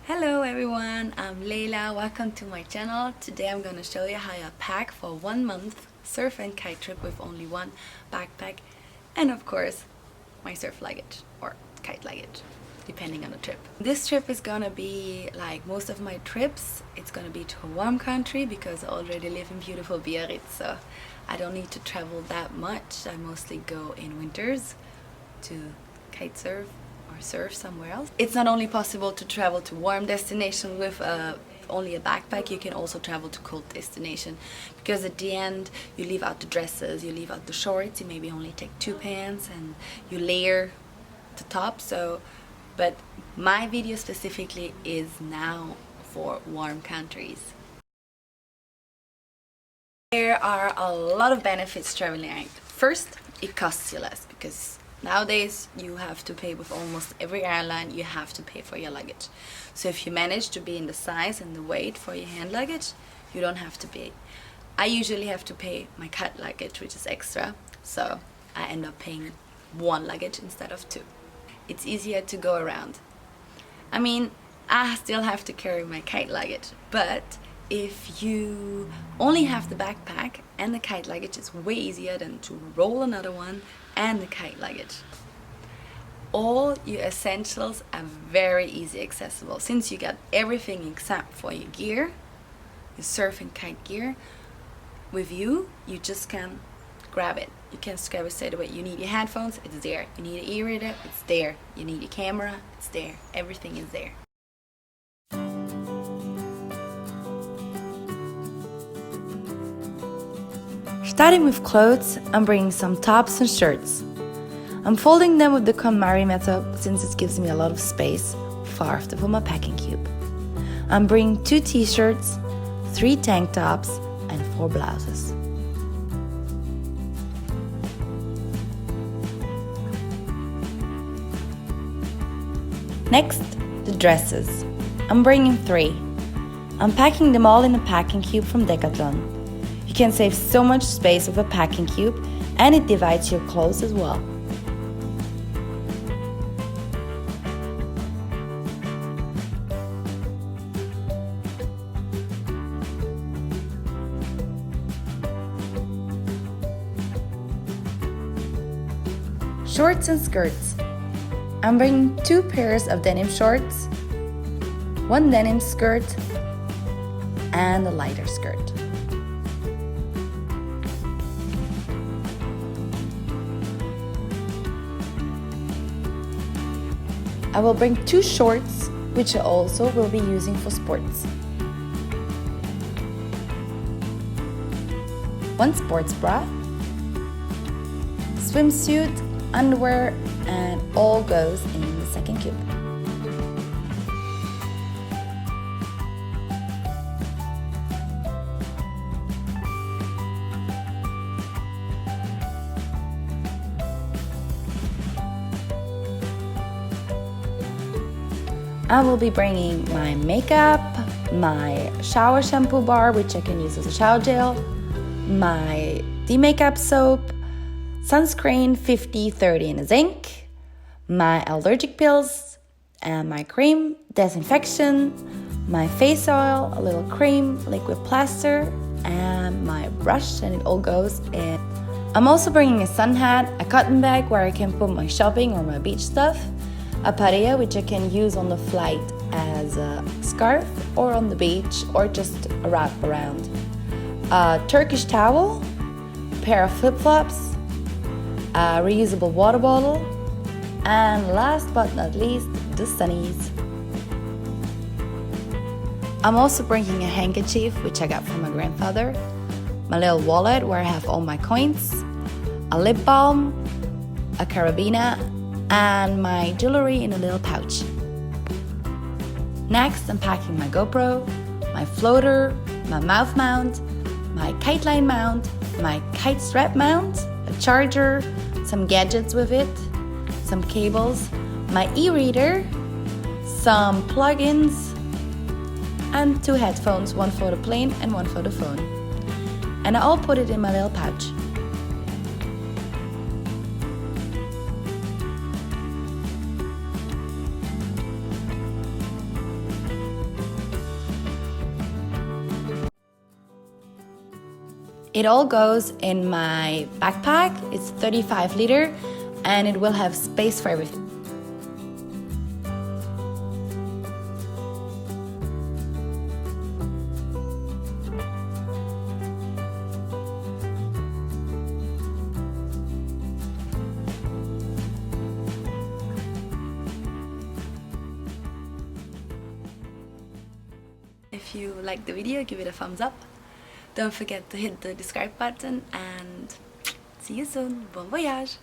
Hello everyone, I'm Leila. Welcome to my channel. Today I'm going to show you how I pack for 1 month surf and kite trip with only one backpack and of course my surf luggage or kite luggage depending on the trip. This trip is gonna be like most of my trips. It's gonna be to a warm country because I already live in beautiful Biarritz, so I don't need to travel that much. I mostly go in winters to kite surf or surf somewhere else. It's not only possible to travel to warm destinations with only a backpack, you can also travel to cold destination because at the end you leave out the dresses, you leave out the shorts, you maybe only take 2 pants and you layer the top. But my video specifically is now for warm countries. There are a lot of benefits traveling out. First, it costs you less because nowadays you have to pay with almost every airline, you have to pay for your luggage. So if you manage to be in the size and the weight for your hand luggage, you don't have to pay. I usually have to pay my kite luggage, which is extra, so I end up paying 1 luggage instead of 2. It's easier to go around. I mean, I still have to carry my kite luggage, but if you only have the backpack and the kite luggage, it's way easier than to roll another one and the kite luggage. All your essentials are very easy accessible. Since you got everything except for your gear, your surf and kite gear, with you, you just can grab it. You can grab it straight away. You need your headphones, it's there. You need an e-reader, it's there. You need your camera, it's there. Everything is there. Starting with clothes, I'm bringing some tops and shirts. I'm folding them with the KonMari method since it gives me a lot of space far after for my packing cube. I'm bringing 2 t-shirts, 3 tank tops and 4 blouses. Next, the dresses. I'm bringing 3. I'm packing them all in a packing cube from Decathlon. You can save so much space with a packing cube and it divides your clothes as well. Shorts and skirts. I'm bringing 2 pairs of denim shorts, 1 denim skirt and a lighter skirt. I will bring 2 shorts, which I also will be using for sports. 1 sports bra, swimsuit, underwear, and all goes in the second cube. I will be bringing my makeup, my shower shampoo bar, which I can use as a shower gel, my de-makeup soap, sunscreen 50/30 in a zinc, my allergic pills, and my cream, disinfection, my face oil, a little cream, liquid plaster, and my brush, and it all goes in. I'm also bringing a sun hat, a cotton bag where I can put my shopping or my beach stuff, a pareo which I can use on the flight as a scarf or on the beach or just a wrap around, a Turkish towel, a pair of flip-flops, a reusable water bottle, and last but not least, the sunnies. I'm also bringing a handkerchief which I got from my grandfather, my little wallet where I have all my coins, a lip balm, a carabiner, and my jewelry in a little pouch. Next, I'm packing my GoPro, my floater, my mouth mount, my kite line mount, my kite strap mount, a charger, some gadgets with it, some cables, my e-reader, some plugins, and 2 headphones, 1 for the plane and 1 for the phone. And I all put it in my little pouch. It all goes in my backpack. It's 35 liter and it will have space for everything. If you like the video, give it a thumbs up. Don't forget to hit the subscribe button and see you soon. Bon voyage!